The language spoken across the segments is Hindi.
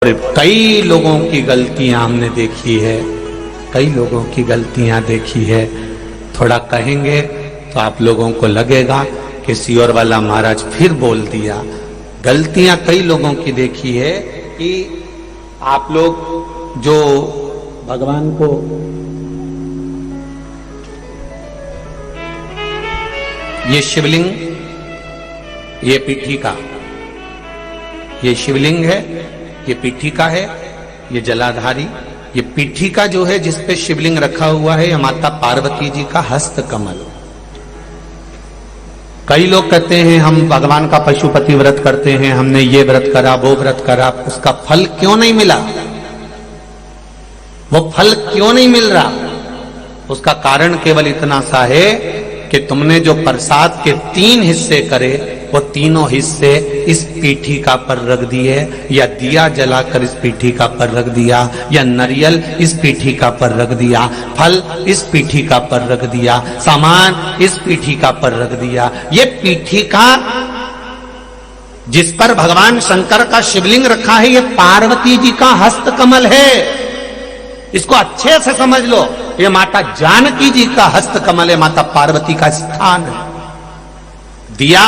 कई लोगों की गलतियां हमने देखी है, कई लोगों की गलतियां देखी है। थोड़ा कहेंगे तो आप लोगों को लगेगा कि सियोर वाला महाराज फिर बोल दिया। गलतियां कई लोगों की देखी है कि आप लोग जो भगवान को ये शिवलिंग, ये पीठिका, ये शिवलिंग है, ये पीठिका है, ये जलाधारी, ये पीठिका जो है जिस पे शिवलिंग रखा हुआ है, यह माता पार्वती जी का हस्त कमल। कई लोग कहते हैं हम भगवान का पशुपति व्रत करते हैं, हमने ये व्रत करा, वो व्रत करा, उसका फल क्यों नहीं मिला? वो फल क्यों नहीं मिल रहा? उसका कारण केवल इतना सा है कि तुमने जो प्रसाद के 3 हिस्से करे, वो तीनों हिस्से इस पीठिका पर रख दिए, या दिया जलाकर इस पीठिका पर रख दिया, या नारियल इस पीठिका पर रख दिया, फल इस पीठिका पर रख दिया, सामान इस पीठिका पर रख दिया। ये पीठिका जिस पर भगवान शंकर का शिवलिंग रखा है, ये पार्वती जी का हस्त कमल है। इसको अच्छे से समझ लो, ये माता जानकी जी का हस्त कमल है, माता पार्वती का स्थान है। दिया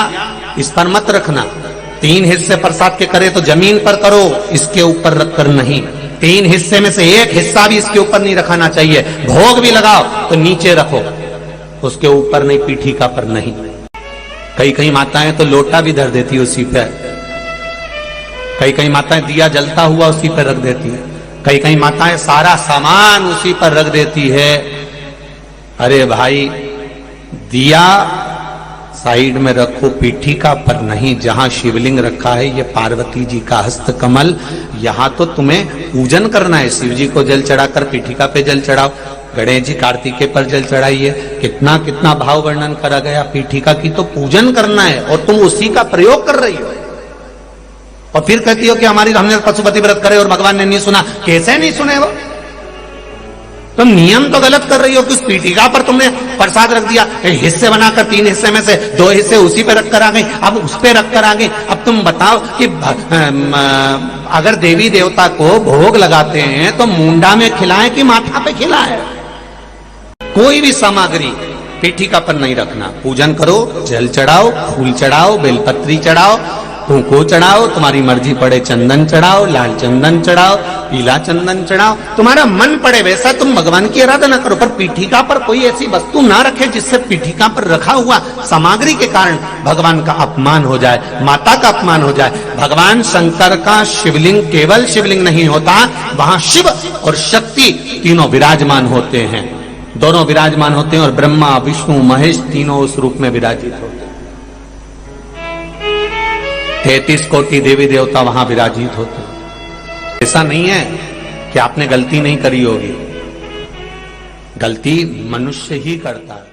इस पर मत रखना। 3 हिस्से प्रसाद के करे तो जमीन पर करो, इसके ऊपर रखकर नहीं। 3 हिस्से में से 1 हिस्सा भी इसके ऊपर नहीं रखाना चाहिए। भोग भी लगाओ तो नीचे रखो, उसके ऊपर नहीं, पीठिका पर नहीं। कई माताएं तो लोटा भी धर देती है उसी पे। कई माताएं दिया जलता हुआ उसी पर रख देती है। कई माताएं सारा सामान उसी पर रख देती है। अरे भाई, दिया साइड में रखो, पीठिका पर नहीं। जहां शिवलिंग रखा है, ये पार्वती जी का हस्त कमल, यहां तो तुम्हें पूजन करना है। शिव जी को जल चढ़ाकर पीठिका पे जल चढ़ाओ, गणेश जी कार्तिकेय पर जल चढ़ाइए। कितना कितना भाव वर्णन करा गया। पीठिका की तो पूजन करना है और तुम उसी का प्रयोग कर रही हो, और फिर कहती हो कि हमने पशुपति व्रत करे और भगवान ने नहीं सुना। कैसे नहीं सुने? वो तुम नियम तो गलत कर रही हो कि उस पीठिका पर तुमने प्रसाद रख दिया, हिस्से बनाकर 3 हिस्से में से 2 हिस्से उसी पे रख कर आ गई, अब उस पे रख कर आ गई। अब तुम बताओ कि अगर देवी देवता को भोग लगाते हैं तो मुंडा में खिलाएं कि माथा पे खिलाएं? कोई भी सामग्री पीठिका पर नहीं रखना। पूजन करो, जल चढ़ाओ, फूल चढ़ाओ, बेलपत्री चढ़ाओ, कुंकू चढ़ाओ, तुम्हारी मर्जी पड़े चंदन चढ़ाओ, लाल चंदन चढ़ाओ, पीला चंदन चढ़ाओ, तुम्हारा मन पड़े वैसा तुम भगवान की आराधना करो। पर पीठिका पर कोई ऐसी वस्तु ना रखे जिससे पीठिका पर रखा हुआ सामग्री के कारण भगवान का अपमान हो जाए, माता का अपमान हो जाए। भगवान शंकर का शिवलिंग केवल शिवलिंग नहीं होता, वहां शिव और शक्ति तीनों विराजमान होते हैं। दोनों विराजमान होते हैं और ब्रह्मा विष्णु महेश तीनों उस रूप में विराजित होते हैं। 33 कोटि देवी देवता वहां विराजित होते हैं। ऐसा नहीं है कि आपने गलती नहीं करी होगी, गलती मनुष्य ही करता है।